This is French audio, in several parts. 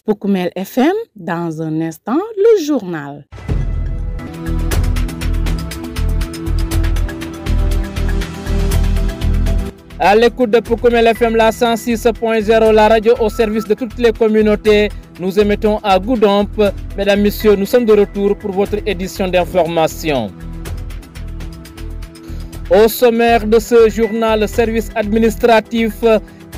Poukoumel FM, dans un instant, le journal. À l'écoute de Poukoumel FM, la 106.0, la radio au service de toutes les communautés. Nous émettons à Goudomp. Mesdames, Messieurs, nous sommes de retour pour votre édition d'information. Au sommaire de ce journal, service administratif,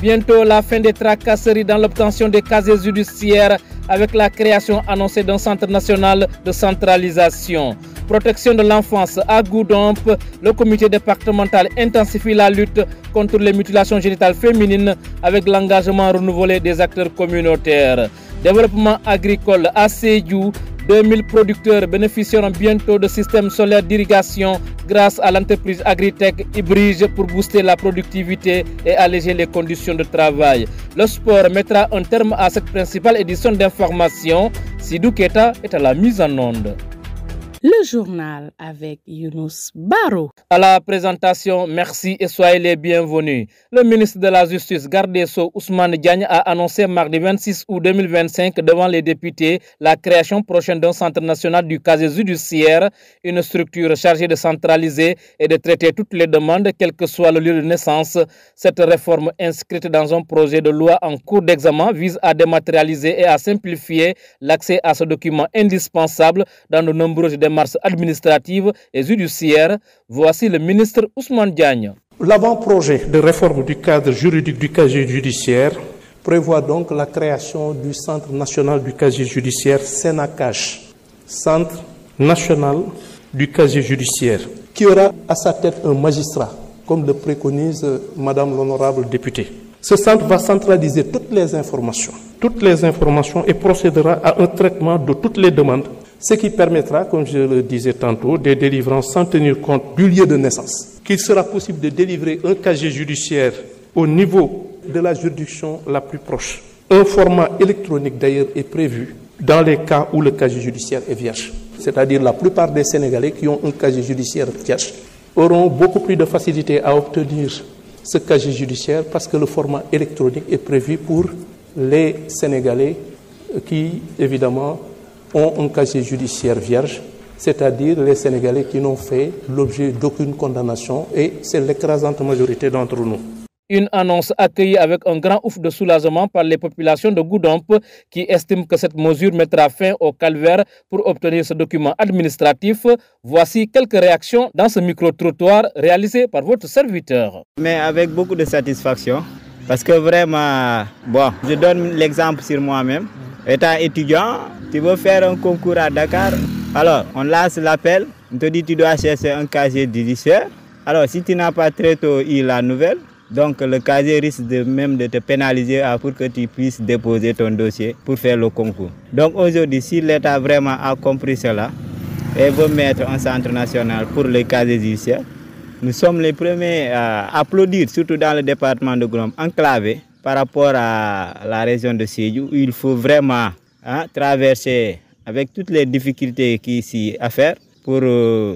bientôt la fin des tracasseries dans l'obtention des casiers judiciaires avec la création annoncée d'un centre national de centralisation. Protection de l'enfance à Goudomp, le comité départemental intensifie la lutte contre les mutilations génitales féminines avec l'engagement renouvelé des acteurs communautaires. Développement agricole à Sédhiou, 2000 producteurs bénéficieront bientôt de systèmes solaires d'irrigation grâce à l'entreprise Agritech Hybrige pour booster la productivité et alléger les conditions de travail. Le sport mettra un terme à cette principale édition d'information. Sidou Keta est à la mise en onde. Le journal avec Younous Baro. À la présentation, merci et soyez les bienvenus. Le ministre de la Justice, garde des Sceaux, Ousmane Diagne, a annoncé mardi 26 août 2025 devant les députés la création prochaine d'un centre national du casier judiciaire, une structure chargée de centraliser et de traiter toutes les demandes, quel que soit le lieu de naissance. Cette réforme inscrite dans un projet de loi en cours d'examen vise à dématérialiser et à simplifier l'accès à ce document indispensable dans de nombreuses démarches administratives et judiciaires. Voici le ministre Ousmane Diagne. L'avant-projet de réforme du cadre juridique du casier judiciaire prévoit donc la création du Centre national du casier judiciaire Sénacache, Centre national du casier judiciaire, qui aura à sa tête un magistrat, comme le préconise Madame l'honorable députée. Ce centre va centraliser toutes les informations et procédera à un traitement de toutes les demandes, ce qui permettra, comme je le disais tantôt, des délivrances sans tenir compte du lieu de naissance. Qu'il sera possible de délivrer un casier judiciaire au niveau de la juridiction la plus proche. Un format électronique d'ailleurs est prévu dans les cas où le casier judiciaire est vierge. C'est-à-dire la plupart des Sénégalais qui ont un casier judiciaire vierge auront beaucoup plus de facilité à obtenir ce casier judiciaire parce que le format électronique est prévu pour les Sénégalais qui, évidemment, ont un casier judiciaire vierge, c'est-à-dire les Sénégalais qui n'ont fait l'objet d'aucune condamnation, et c'est l'écrasante majorité d'entre nous. Une annonce accueillie avec un grand ouf de soulagement par les populations de Goudomp qui estiment que cette mesure mettra fin au calvaire pour obtenir ce document administratif. Voici quelques réactions dans ce micro-trottoir réalisé par votre serviteur. Mais avec beaucoup de satisfaction, parce que vraiment, je donne l'exemple sur moi-même. Étant étudiant, tu veux faire un concours à Dakar, alors on lance l'appel, on te dit tu dois chercher un casier judiciaire. Alors si tu n'as pas très tôt eu la nouvelle, donc le casier risque même de te pénaliser pour que tu puisses déposer ton dossier pour faire le concours. Donc aujourd'hui, si l'État vraiment a compris cela et veut mettre un centre national pour les casiers judiciaires, nous sommes les premiers à applaudir, surtout dans le département de Goudomp, enclavé par rapport à la région de Sédhiou, où il faut vraiment traverser avec toutes les difficultés qui s'y à faire pour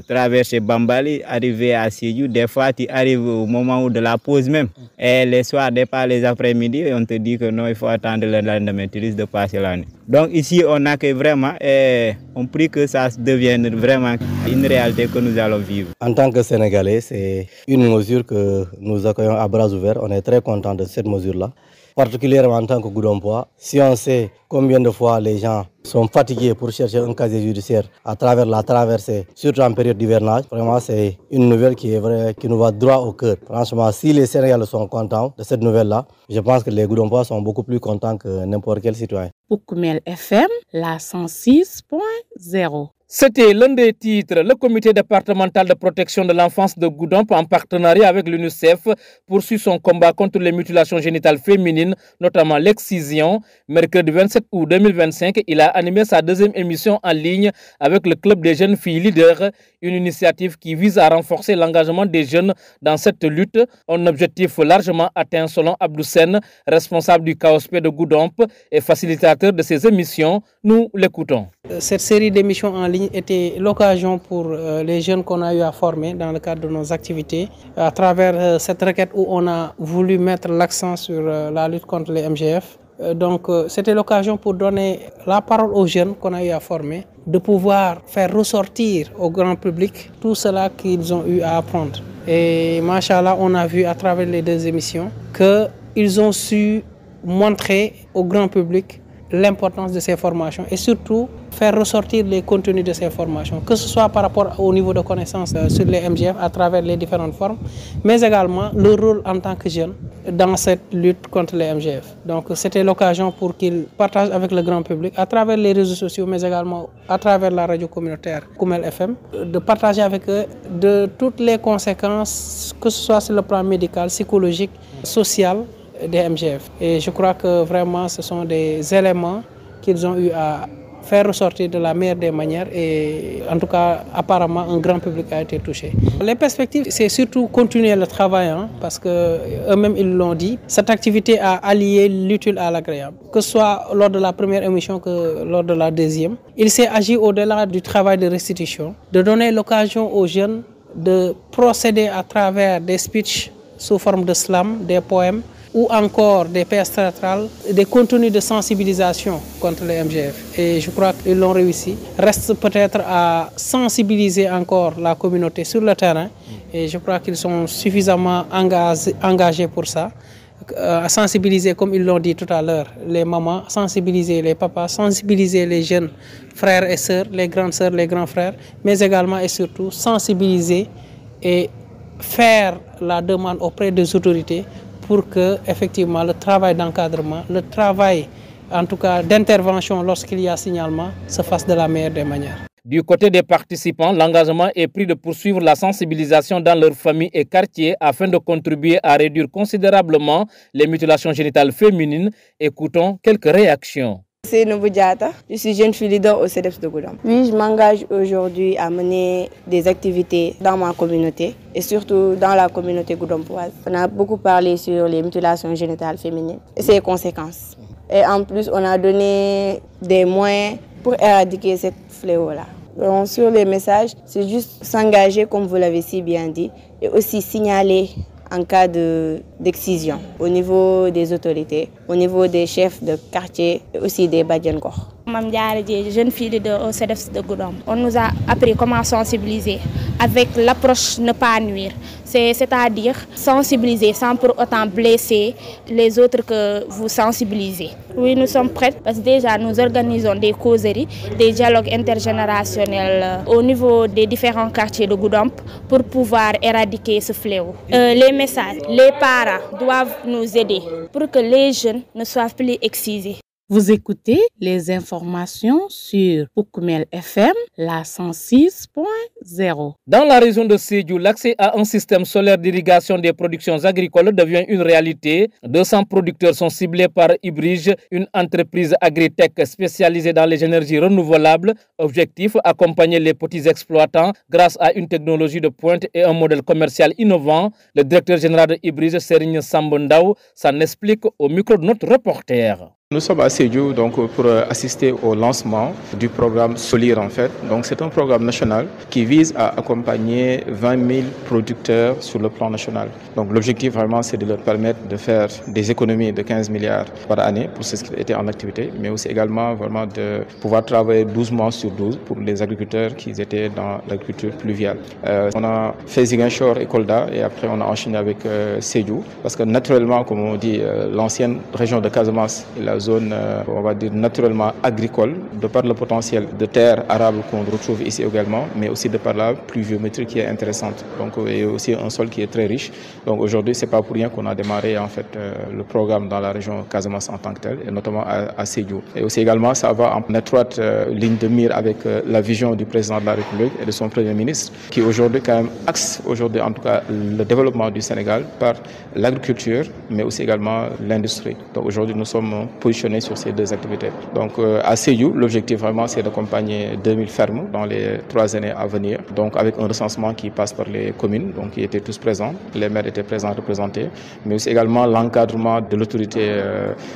traverser Bambali, arriver à Sédhiou. Des fois, tu arrives au moment de la pause même. Et les soirs, départ les après-midi, on te dit que non, il faut attendre le lendemain, tu risques de passer la nuit. Donc ici, on accueille vraiment et on prie que ça devienne vraiment une réalité que nous allons vivre. En tant que Sénégalais, c'est une mesure que nous accueillons à bras ouverts. On est très content de cette mesure-là. Particulièrement en tant que Goudompois, si on sait combien de fois les gens sont fatigués pour chercher un casier judiciaire à travers la traversée, surtout en période d'hivernage. Vraiment, c'est une nouvelle qui est vraie, qui nous va droit au cœur. Franchement, si les Sénégalais sont contents de cette nouvelle-là, je pense que les Goudompois sont beaucoup plus contents que n'importe quel citoyen. Pour Koumel FM, la 106.0. C'était l'un des titres. Le comité départemental de protection de l'enfance de Goudomp, en partenariat avec l'UNICEF, poursuit son combat contre les mutilations génitales féminines, notamment l'excision. Mercredi 27 août 2025, il a animé sa deuxième émission en ligne avec le Club des jeunes filles leaders, une initiative qui vise à renforcer l'engagement des jeunes dans cette lutte. Un objectif largement atteint selon Abdou Sen, responsable du KOSP de Goudomp et facilitateur de ces émissions. Nous l'écoutons. Cette série d'émissions en ligne était l'occasion pour les jeunes qu'on a eu à former dans le cadre de nos activités. À travers cette requête où on a voulu mettre l'accent sur la lutte contre les MGF. Donc c'était l'occasion pour donner la parole aux jeunes qu'on a eu à former, de pouvoir faire ressortir au grand public tout cela qu'ils ont eu à apprendre. Et machallah, on a vu à travers les deux émissions qu'ils ont su montrer au grand public l'importance de ces formations et surtout faire ressortir les contenus de ces formations, que ce soit par rapport au niveau de connaissance sur les MGF à travers les différentes formes, mais également le rôle en tant que jeune dans cette lutte contre les MGF. Donc c'était l'occasion pour qu'ils partagent avec le grand public à travers les réseaux sociaux, mais également à travers la radio communautaire Koumel FM, de partager avec eux de toutes les conséquences, que ce soit sur le plan médical, psychologique, social, des MGF. Et je crois que vraiment ce sont des éléments qu'ils ont eu à faire ressortir de la meilleure des manières et en tout cas apparemment un grand public a été touché. Les perspectives, c'est surtout continuer le travail parce qu'eux-mêmes ils l'ont dit. Cette activité a allié l'utile à l'agréable, que ce soit lors de la première émission que lors de la deuxième. Il s'est agi au-delà du travail de restitution, de donner l'occasion aux jeunes de procéder à travers des speeches sous forme de slam, des poèmes, ou encore des pièces théâtrales, des contenus de sensibilisation contre les MGF. Et je crois qu'ils l'ont réussi. Reste peut-être à sensibiliser encore la communauté sur le terrain. Et je crois qu'ils sont suffisamment engagés pour ça. À sensibiliser, comme ils l'ont dit tout à l'heure, les mamans, sensibiliser les papas, sensibiliser les jeunes frères et sœurs, les grandes sœurs, les grands frères, mais également et surtout sensibiliser et faire la demande auprès des autorités pour que effectivement le travail d'encadrement, le travail en tout cas d'intervention lorsqu'il y a signalement se fasse de la meilleure des manières. Du côté des participants, l'engagement est pris de poursuivre la sensibilisation dans leurs familles et quartiers afin de contribuer à réduire considérablement les mutilations génitales féminines. Écoutons quelques réactions. C'est Nobu Diata, je suis jeune fille leader au CEDEPS de Goudomp. Oui, je m'engage aujourd'hui à mener des activités dans ma communauté et surtout dans la communauté goudompoise. On a beaucoup parlé sur les mutilations génitales féminines et ses conséquences. Et en plus, on a donné des moyens pour éradiquer ce fléau-là. Donc, sur les messages, c'est juste s'engager, comme vous l'avez si bien dit, et aussi signaler en cas d'excision au niveau des autorités, au niveau des chefs de quartier et aussi des Badiangor. Mme Diara, jeune fille au CEDEPS de Goudomp. On nous a appris comment sensibiliser avec l'approche ne pas nuire. C'est-à-dire sensibiliser sans pour autant blesser les autres que vous sensibilisez. Oui, nous sommes prêts parce que déjà nous organisons des causeries, des dialogues intergénérationnels au niveau des différents quartiers de Goudomp pour pouvoir éradiquer ce fléau. Les messages, les parents doivent nous aider pour que les jeunes ne soient plus excisés. Vous écoutez les informations sur Koumel FM, la 106.0. Dans la région de Sédhiou, l'accès à un système solaire d'irrigation des productions agricoles devient une réalité. 200 producteurs sont ciblés par Ibrige, une entreprise agritech spécialisée dans les énergies renouvelables. Objectif, accompagner les petits exploitants grâce à une technologie de pointe et un modèle commercial innovant. Le directeur général de Ibrige, Serigne Sambondaou, s'en explique au micro de notre reporter. Nous sommes à Sédhiou donc pour assister au lancement du programme Solir en fait. Donc c'est un programme national qui vise à accompagner 20 000 producteurs sur le plan national. Donc l'objectif vraiment c'est de leur permettre de faire des économies de 15 milliards par année pour ceux qui étaient en activité, mais aussi également vraiment de pouvoir travailler 12 mois sur 12 pour les agriculteurs qui étaient dans l'agriculture pluviale. On a fait Ziguinchor et Kolda et après on a enchaîné avec Sédhiou parce que naturellement comme on dit l'ancienne région de Casamance et la zone, on va dire, naturellement agricole, de par le potentiel de terre arable qu'on retrouve ici également, mais aussi de par la pluviométrie qui est intéressante. Donc, et aussi un sol qui est très riche. Donc aujourd'hui, c'est pas pour rien qu'on a démarré en fait le programme dans la région Casamance en tant que tel, et notamment à Sédhiou. Et aussi également, ça va en étroite ligne de mire avec la vision du président de la République et de son Premier ministre, qui aujourd'hui quand même axe aujourd'hui en tout cas le développement du Sénégal par l'agriculture, mais aussi également l'industrie. Donc aujourd'hui, nous sommes positionnés sur ces deux activités. Donc à Sédhiou, l'objectif vraiment c'est d'accompagner 2000 fermes dans les 3 années à venir. Donc avec un recensement qui passe par les communes, donc qui étaient tous présents, les maires étaient présents, représentés, mais aussi également l'encadrement de l'autorité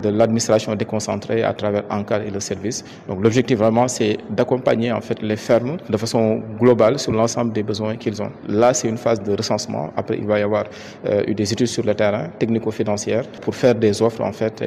de l'administration déconcentrée à travers ANCAR et le service. Donc l'objectif vraiment c'est d'accompagner en fait les fermes de façon globale sur l'ensemble des besoins qu'ils ont. Là c'est une phase de recensement. Après il va y avoir des études sur le terrain, technico-financières, pour faire des offres en fait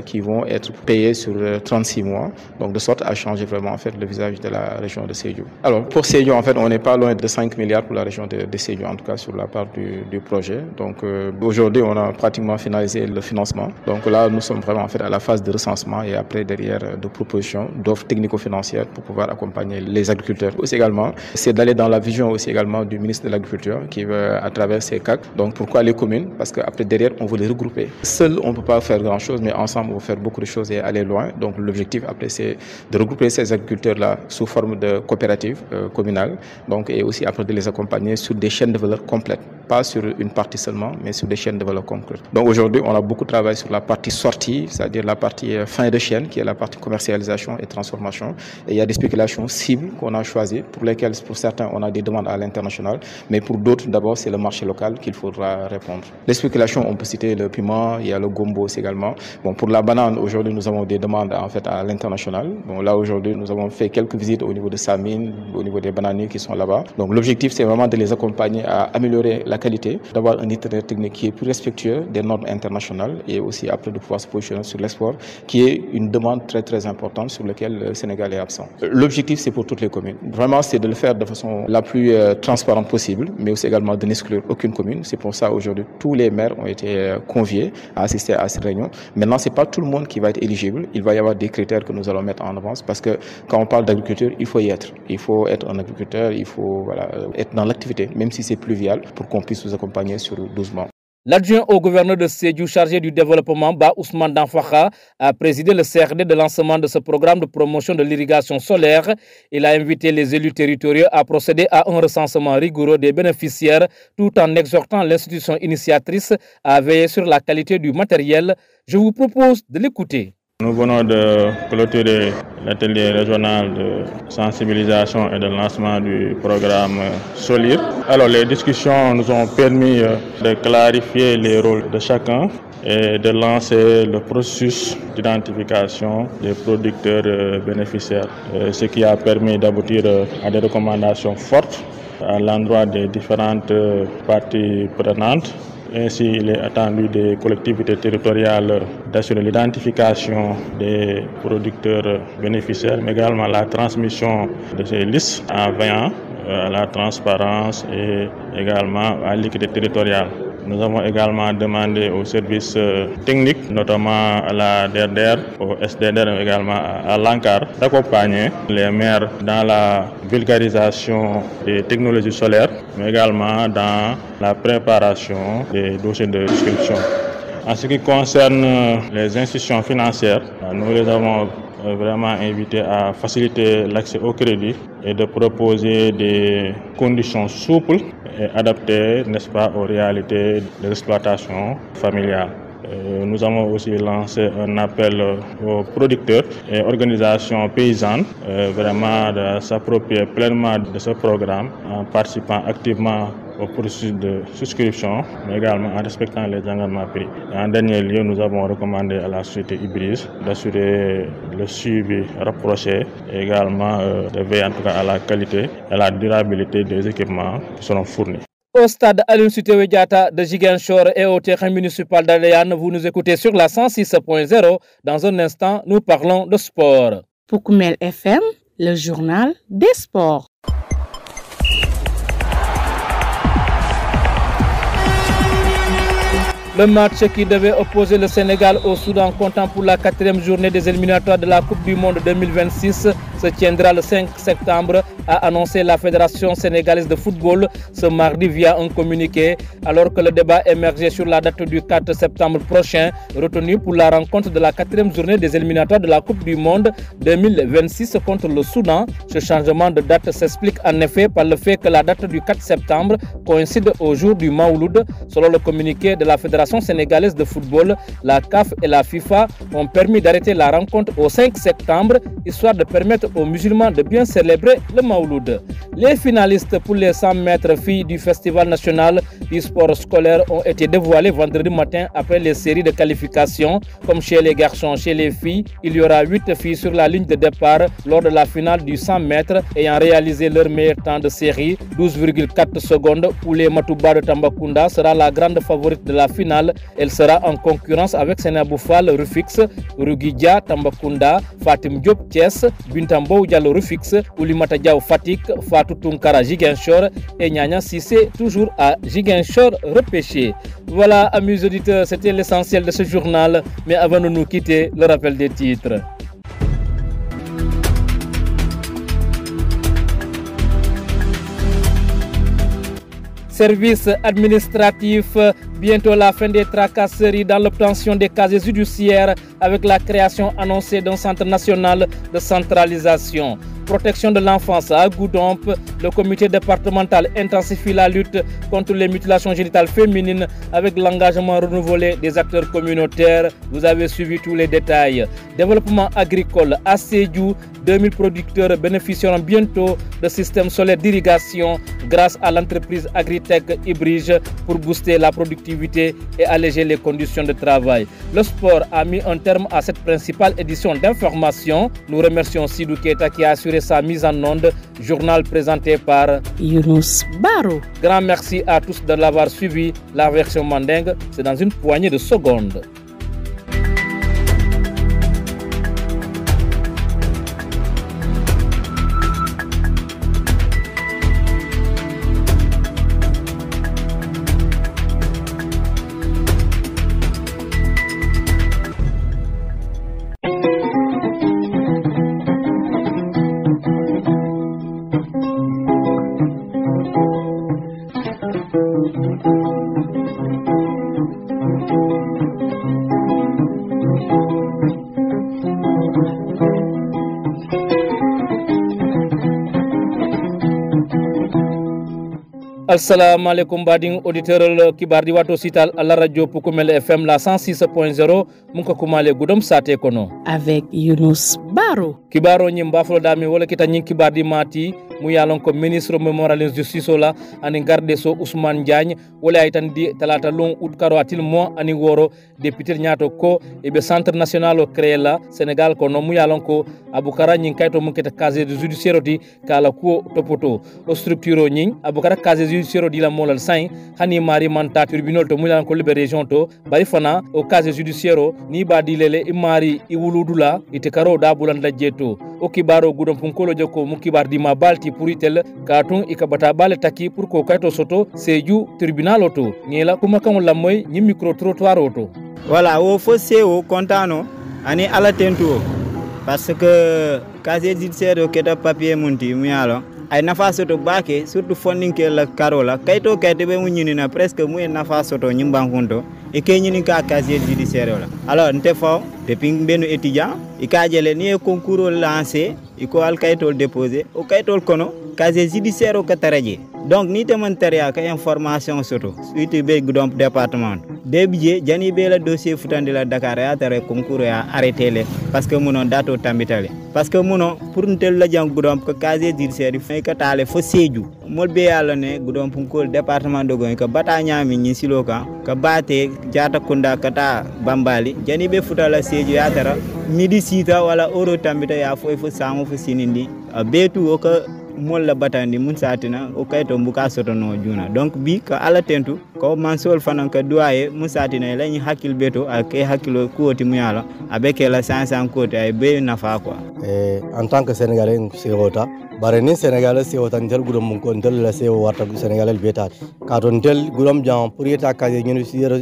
qui vont être payées sur 36 mois. Donc de sorte à changer vraiment en fait le visage de la région de Sédhiou. Alors pour Sédhiou en fait on n'est pas loin de 5 milliards pour la région de Sédhiou en tout cas sur la part du projet. Donc aujourd'hui on a pratiquement finalisé le financement. Donc là nous sommes vraiment en fait à la phase de recensement et après derrière de propositions d'offres technico-financières pour pouvoir accompagner les agriculteurs. Aussi également c'est d'aller dans la vision aussi également du ministre de l'Agriculture qui veut à travers ces CAC. Donc pourquoi les communes? Parce qu'après derrière on veut les regrouper. Seul on ne peut pas faire grand chose mais ensemble on peut faire beaucoup de choses et aller loin. Donc l'objectif après c'est de regrouper ces agriculteurs là sous forme de coopératives communales. Donc et aussi après de les accompagner sur des chaînes de valeur complètes. Pas sur une partie seulement, mais sur des chaînes de valeur concrètes. Donc aujourd'hui, on a beaucoup travaillé sur la partie sortie, c'est-à-dire la partie fin de chaîne, qui est la partie commercialisation et transformation. Et il y a des spéculations cibles qu'on a choisies, pour lesquelles, pour certains, on a des demandes à l'international, mais pour d'autres, d'abord, c'est le marché local qu'il faudra répondre. Les spéculations, on peut citer le piment, il y a le gombo aussi également. Bon, pour la banane, aujourd'hui, nous avons des demandes en fait à l'international. Bon, là aujourd'hui, nous avons fait quelques visites au niveau de Samine, au niveau des bananiers qui sont là-bas. Donc l'objectif, c'est vraiment de les accompagner à améliorer la qualité, d'avoir un itinéraire technique qui est plus respectueux des normes internationales et aussi après de pouvoir se positionner sur l'export, qui est une demande très très importante sur laquelle le Sénégal est absent. L'objectif c'est pour toutes les communes. Vraiment c'est de le faire de façon la plus transparente possible, mais aussi également de n'exclure aucune commune. C'est pour ça aujourd'hui tous les maires ont été conviés à assister à cette réunion. Maintenant c'est pas tout le monde qui va être éligible. Il va y avoir des critères que nous allons mettre en avance parce que quand on parle d'agriculture, il faut y être. Il faut être un agriculteur, il faut être dans l'activité, même si c'est pluvial, pour qu'on puisse vous accompagner sur 12 mois. L'adjoint au gouverneur de Sédhiou chargé du développement, Ba Ousmane Danfakha, a présidé le CRD de lancement de ce programme de promotion de l'irrigation solaire. Il a invité les élus territoriaux à procéder à un recensement rigoureux des bénéficiaires tout en exhortant l'institution initiatrice à veiller sur la qualité du matériel. Je vous propose de l'écouter. Nous venons de clôturer l'atelier régional de sensibilisation et de lancement du programme SOLIR. Alors les discussions nous ont permis de clarifier les rôles de chacun et de lancer le processus d'identification des producteurs bénéficiaires, ce qui a permis d'aboutir à des recommandations fortes à l'endroit des différentes parties prenantes. Ainsi, il est attendu des collectivités territoriales d'assurer l'identification des producteurs bénéficiaires, mais également la transmission de ces listes en veillant à la transparence et également à l'équité territoriale. Nous avons également demandé aux services techniques, notamment à la DRDR, au SDDR, mais également à l'ANCAR, d'accompagner les maires dans la vulgarisation des technologies solaires, mais également dans la préparation des dossiers de souscription. En ce qui concerne les institutions financières, nous les avons vraiment invités à faciliter l'accès au crédit et de proposer des conditions souples et adaptées, n'est-ce pas, aux réalités de l'exploitation familiale. Nous avons aussi lancé un appel aux producteurs et organisations paysannes vraiment de s'approprier pleinement de ce programme en participant activement au processus de souscription, mais également en respectant les engagements pris. Et en dernier lieu, nous avons recommandé à la société Ibris d'assurer le suivi rapproché et également de veiller en tout cas à la qualité et à la durabilité des équipements qui seront fournis. Au stade Aline Sitoé Diatta de Ziguinchor et au terrain municipal d'Adéane, vous nous écoutez sur la 106.0. Dans un instant, nous parlons de sport. Pour Koumel FM, le journal des sports. Le match qui devait opposer le Sénégal au Soudan comptant pour la 4e journée des éliminatoires de la Coupe du Monde 2026 se tiendra le 5 septembre, a annoncé la Fédération sénégalaise de football ce mardi via un communiqué, alors que le débat émergeait sur la date du 4 septembre prochain, retenue pour la rencontre de la 4e journée des éliminatoires de la Coupe du Monde 2026 contre le Soudan. Ce changement de date s'explique en effet par le fait que la date du 4 septembre coïncide au jour du Mawlud. Selon le communiqué de la Fédération sénégalaise de football, la CAF et la FIFA ont permis d'arrêter la rencontre au 5 septembre, histoire de permettre aux musulmans de bien célébrer le Mawlud. Les finalistes pour les 100 mètres filles du Festival national du sport scolaire ont été dévoilés vendredi matin après les séries de qualification. Comme chez les garçons, chez les filles, il y aura 8 filles sur la ligne de départ lors de la finale du 100 mètres ayant réalisé leur meilleur temps de série, 12,4 secondes. Oulé Matouba de Tambacounda sera la grande favorite de la finale. Elle sera en concurrence avec Senabou Fall Rufix, Rugidja Tambacounda, Fatim Diop Thiès, Bintambo Diallo Rufix, Oulimata Diaw Fatik, Fatou Tunkara Ziguinchor et Nyanya Sissé toujours à Ziguinchor repêché. Voilà, amis auditeurs, c'était l'essentiel de ce journal. Mais avant de nous quitter, le rappel des titres. Service administratif, bientôt la fin des tracasseries dans l'obtention des casiers judiciaires avec la création annoncée d'un centre national de centralisation. Protection de l'enfance à Goudomp, le comité départemental intensifie la lutte contre les mutilations génitales féminines avec l'engagement renouvelé des acteurs communautaires. Vous avez suivi tous les détails. Développement agricole à Sédhiou, 2000 producteurs bénéficieront bientôt de systèmes solaires d'irrigation grâce à l'entreprise Agritech Ibrige pour booster la productivité et alléger les conditions de travail. Le sport a mis un terme à cette principale édition d'information. Nous remercions Sidou Keita qui a assuré sa mise en onde, journal présenté par Younous Baro. Grand merci à tous de l'avoir suivi. La version mandingue, c'est dans une poignée de secondes. Assalamu alaikum bading auditeur kibar di wato sital ala radio Pukumel FM la 106.0 munko kumale gudom sate kono avec Younous Baro. Kibaro nyim baflo dami wala kita nyin kibar di mati mu yalon ko ministre memorialiste justice la ani garde so Ousmane Diagne wala ay tan di talata long out karo atil mo ani woro député nyato ko e be centre national o créé la Sénégal ko no mu yalon ko Aboukara nyin kayto mun kete casier de judiciaire di kala ko topoto o structure nyin Aboukara casier judiciaire di la molal sain hani mari manta tribunal to mu yalon ko libe region to bari fana o casier judiciaire ni ba di lele imari iwuludula ite karo da bulanda jeto o kibaro gudom punkolo joko mu kibar di ma balti puritel katun ikabata bale taki pour ko kayto soto seju tribunal auto ngela kuma kan lamoy ni micro trottoir auto voilà o fossé o contano ani ala tento parce que casier judiciaire ke da papier munti mu yalo ay nafa soto bake surtout funding ke la karola kayto kayte be mu nyinina presque mu nafa soto nyimbankunto e ke nyini ka casier judiciaire la alors nte fo depuis benu étudiant e ka jele ni concours lancé e ko al kaytol déposer o kaytol kono casier judiciaire o kataraje donc ni te man taria ka information soto suite be gudom département debije jani be la dossier futande la Dakar ya tare concours ya arrêté le parce que muno dato tambitale parce que muno pour ntel la jang gudom ko casier judiciaire fay ka tale fo Sédhiou mol be yalla ne gudom ko département de Goy ko bata nyami ni silo ka bate jata kunda kata Bambali jani be futala Sédhiou ya tara midi sita wala oro tambita ya fo sango fo sinindi betu o ka molla batandi mun satina o kayto mbuka soto no juna donc bi ka ala tentu ko man sol fanan ka doye mun satina lañi hakil beto ak hakilo kuoti mu yala abeke la 500 kote ay be nafa quoi et en tant que sénégalais sewota bare ni sénégalais sewota ndel gudom mun ko ndel la sewo warta sénégalais beta ka don ndel gudom jam pour yeta ka ñu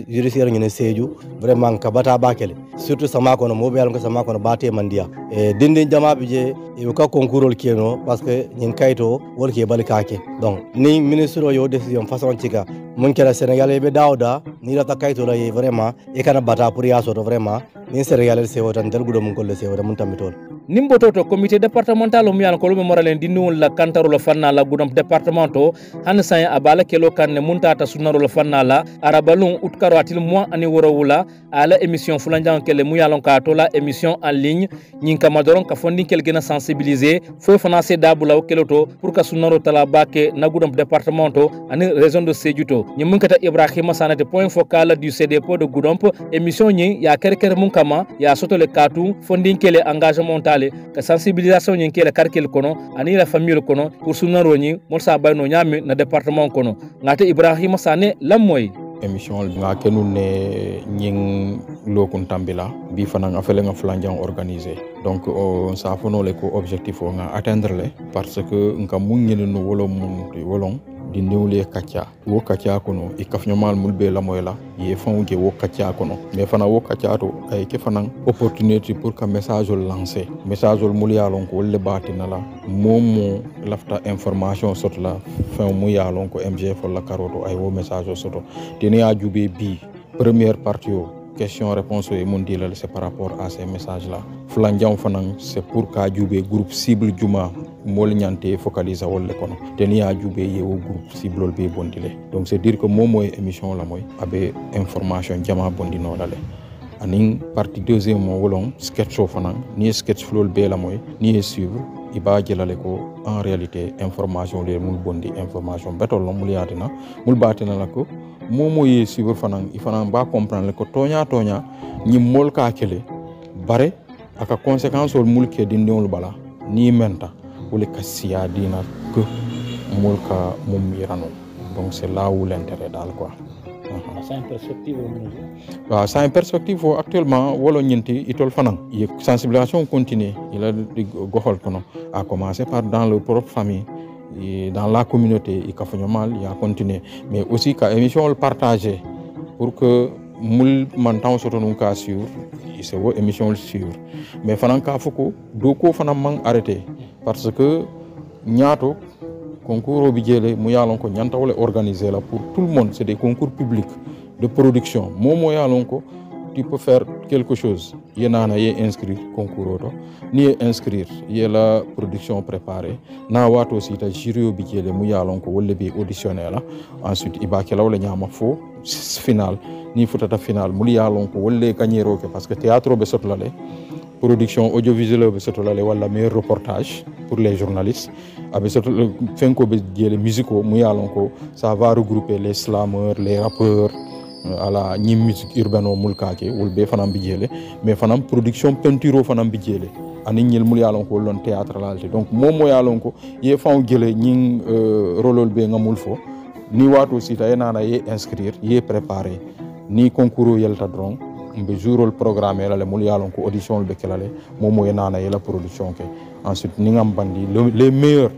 judiciaire ñu seju vraiment ka bata bakele surtout sama ko no mo be ko sama ko no bate mandia e dindi jama bi je e ka concours keno parce que ñin kayto wol ke bal kaake donc ni ministre yo décision façon tika mun kala sénégalais be dawda ni la kayto la vraiment e kana bata pour yaso vraiment ni sénégalais sewota ndel gudom mun ko le sewota mun tamitol nimbototo comité départemental o miyano ko lume moralen dindiwol la kantarolo fanna la gudom départemento han sayen abala kelo kanne muntata sunarolo fanna la arabalun utkaro atil mois ani worowula ala émission fulanjang kele muyalon ka to la émission en ligne nyin kamadoron ka fondin kel gena sensibiliser fo fana se dabula o keloto pour ka sunaro tala bake na gudom départemento ani région de Sédhiou nyi munkata Ibrahima Sanate point focal du CDP de Goudomp émission nyi ya kerker munkama ya soto le katu fondin kele engagement ka sensibilisation ñi kele karkel kono ani la famille kono pour sunaro ñi mol sa bayno ñami na département kono ngate Ibrahima Sané lam moy émission nga kenul ne ñing lokun tambila bi fana nga fele nga flanjang organisé donc on sa fono le ko objectif o nga atteindre le parce que nga muññene no wolon di newle kacha wo kacha kono e kafnyomal mulbe la moyla ye fonke wo kacha kono mais fana wo kacha to ay ke fana opportunité pour que message lancer message mul yalon ko le batina la momo lafta information sot la fin mu yalon ko MGF la karoto ay wo message soto tene a jube bi première partie question réponse et mon dilal c'est par rapport à ces messages là flanjam fanan c'est pour ka jube groupe cible juma mol ñanté focaliser wolle kono teni a jube yewo groupe cible be bondile donc c'est dire que momo émission la moy abe information jama bondino dale aning partie deuxième mo wolon sketch o fanan ni sketch flol be la moy ni suivre iba jelale ko en réalité information le mul bondi information betol mul yatina mul batina la ko momo ye suivre fanan ifana ba comprendre ko tonya ñi mol ka kele bare aka conséquence ol mul ke dindol bala ni menta wala ka siya dina que mul ka mum mirano donc c'est là où l'intérêt dal quoi ça une perspective wa ça une perspective actuellement wolo ñinti itol fanan ye sensibilisation continue il a goxol kono a commencer par dans leur propre famille et dans la communauté il a mal il a continué mais aussi ka émission le partager pour que mul mantan soto nun ka sur c'est wo émission le sur mais fanan ka fuko do ko fanan man arrêter parce que ñaato concours bi jélé mu yalon ko ñanta wala organiser là pour tout le monde c'est des concours publics de production momo yalon ko tu peux faire quelque chose yenana ye inscrire concours auto ni inscrire ye la production préparée na wato aussi ta jury bi jélé mu yalon ko wala bi auditionné là ensuite ibake lawla ñama fo final ni futata final mu yalon ko wala gagnero ke parce que théâtre be sotlale production audiovisuelle be sotlale wala meilleur reportage pour les journalistes avec sotlale fenko be jélé musicaux mu yalon ko ça va regrouper les slameurs les rappeurs ala ñi musique urbano mulkaake wulbe fanam bijele mais fanam production peinture fanam bijele ani ñil mul yalon ko lon théâtralité donc momo yalon ko ye faw jele ñi rolol be ngamul fo ni wato sita yenana ye inscrire ye préparer ni concours yelta dron mbe jourol programmer la mul yalon ko audition be kelale momo yenana ye la production ke ensuite ni ngam bandi les meilleurs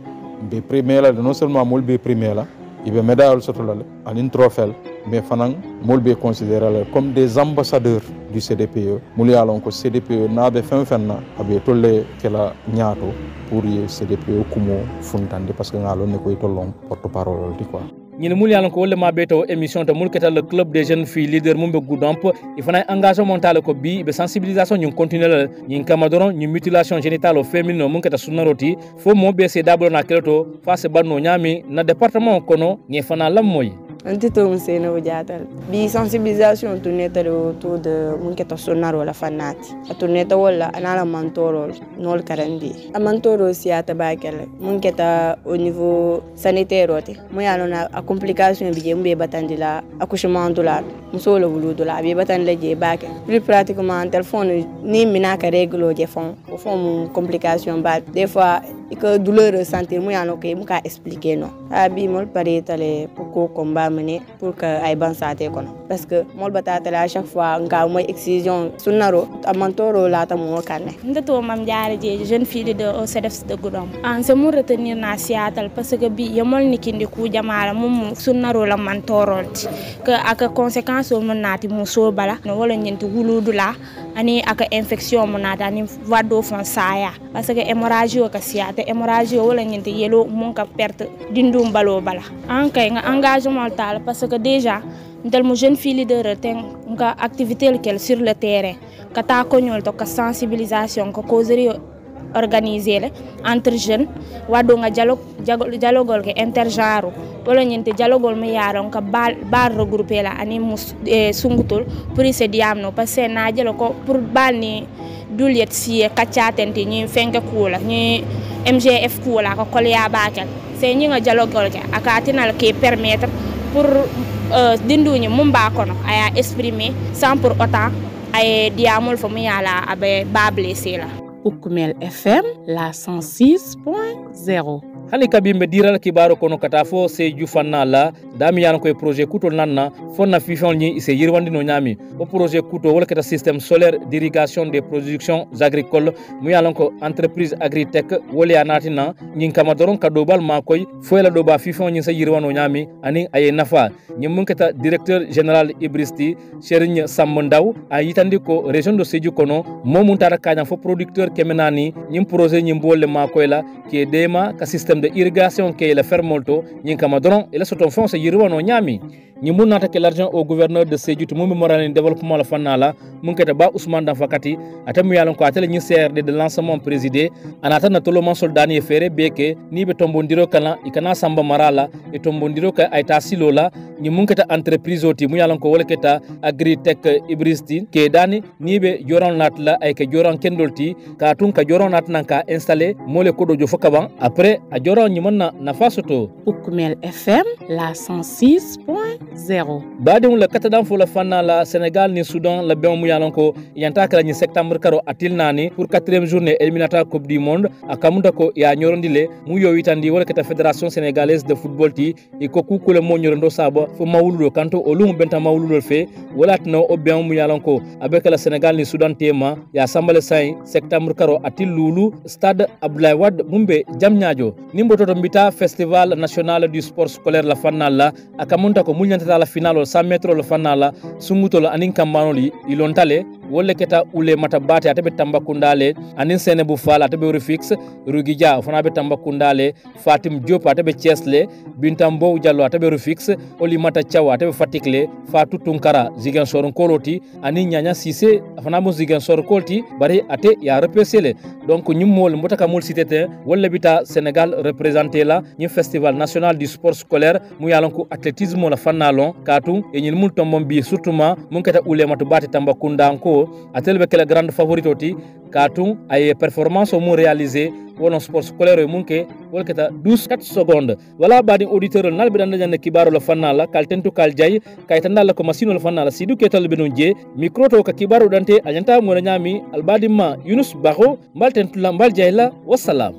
be premier la non seulement mul be premier la ibe médaille sotolale anin trophée mais fanan molbe considéré comme des ambassadeurs du CDPE mul yalon ko CDPE nabe fenna abe tolle kala ñaato pour ye CDPE kumo funtande parce que ngalon ne koy tollon porte parole di quoi ñine mul yalon ko wolle ma beto émission to mulkata le club des jeunes filles leader mumbe Goudomp ifana engagement mental ko bi be sensibilisation ñu continuer ñi kamadoron ñu mutilation génitale au féminin mun kata sunaroti fo mo be dablo na keloto face banno ñami na département kono ñi fana lam moy Antito Msene Wujatal. Bi sensibilisation tourneta autour de Munketo Sonar wala Fanati. A tourneta wala anala mantoro nol karandi. A mantoro si atabakele. Munketa au niveau sanitaire rote. Moya lona a complication bi mbe batandila accouchement dollar. Musolo wulu dollar bi batandila je bake. Plus pratiquement téléphone ni minaka règle je fond. Au fond complication ba des fois et que douleur ressentir mu yano ko mu ka expliquer non abi mol pare tale pour combat mener pour que ay ban santé kono parce que mol batata à chaque fois nga moy excision sunaro amantoro la ta mo kanne ndato mam jaare je jeune fille leader au CEDEPS de Goudomp en c'est mon retenir na siatal parce que bi yamol nikindi ku jamaala mum sunaro la man torolti que ak conséquence o mon nati mo so bala no wala ñenti wuludula ani ak infection mo nata ani vado fon saya parce que hémorragie o ka siata hémorragie wala ñenti yelo mon ka perte dindum balo bala an kay nga engagement tal parce que déjà ndel mo jeune fille leader ten nga activité lequel sur le terrain kata ko ñol to ka sensibilisation ko causerie organisée entre jeunes wado nga dialogue ke intergenre wala ñente dialogue me yaron ka bar regrouper la ani sungutul pour se diamno parce que na jelo ko pour bal ni duliet si kacciatenti ñi fenke kula ñi MGF kula ko kolya bakel c'est ñi nga dialogue ke akatinal ke permettre pour dinduñu mumba kono aya exprimer sans pour autant ay diamol fo mu yala abe ba blessé la Ukumel FM la 106.0 hani kabimbe diral kibaro kono kata fo Sédhiou fanna la dami yan koy projet kuto nanna fonna fifon ni ise yirwandi no nyami o projet kuto wala kata système solaire d'irrigation des productions agricoles mu yalan ko entreprise agritech wala yanatina nyin kama doron kado bal ma koy fo la do ba fifon ni se yirwano nyami ani ay nafa nyim mun kata directeur général Ibristi Serigne Sambandaw ay yitandi ko région de Sédhiou kono momun tara kanya fo producteur kemenani nyim projet nyim bolle ma koy la ke dema ka système de irrigation ke la fermolto nyin kama doron ila soton fon se yirwano nyami ñi mun nata ke l'argent au gouverneur de Sédhiou to mumi moral développement la fanala mun kete ba Ousmane Dan Fakati atamu yalon ko atele ñi CRD de lancement présidé anata na tolo man soldani fere beke ni be tombondiro kala ikana samba marala e tombondiro ka ayta silola ñi mun kete entreprise oti mu yalon ko wala keta agritech Ibristi ke dani ni be joron natla ay ke joron kendolti ka tun ka joron natnan ka installer mole kodo jo fokaban après a joron ñi man na fasoto Ukumel FM la 106.0 badum la katadan fo la fanna la Sénégal ni Soudan la ben mu yalan ko yanta kala ni septembre karo atil nani pour 4e journée éliminatoire coupe du monde akamunda ko ya ñorondile mu yo witandi wala kata fédération sénégalaise de football ti e ko ku ko le mo ñorondo sabo fo mawludo kanto o lu benta mawludo fe wala tno o ben mu yalan ko avec la Sénégal ni Soudan tema ya sambale say septembre karo atil lulu stade Abdoulaye Wade mumbe jamñaajo nimboto to mbita festival national du sport scolaire la fanna la akamunda ko mulñanta la finale 100 metros la fanala sungutolo anin kambanoli ilontale wolle keta ule mata bate atabe tambakundale anin Senebu Fall atabe Rufix Rugija fana be tambakundale Fatim Diop atabe Thiesle Bintambo Diallo atabe Rufix Oli Mata Thiaw atabe Fatikle Fatou Tunkara Ziguinchor Koloti anin Nyanya Cissé fana mo Ziguinchor Kolti bari ate ya repesele donc ñum mol mbotaka mol cité wolle bita Sénégal représenté la ñi festival national du sport scolaire mu yalanko athlétisme la fanalon katum e ñin mul tombom bi surtout mun kata ulematu bati Tambacounda ko atelbe kala grande favorite oti katum ay performance o mu réalisé wono sport scolaire munke wol kata 12 secondes wala badi auditeur nal be dan ñane kibaro la fanala kal tentu kal jay kay tandal ko machine la fanala sidu ketal be non je micro to ka kibaro dante anyanta mo ñami albadi ma Yunus Baro mbal tentu la mbal jay la wassalam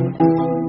Thank you.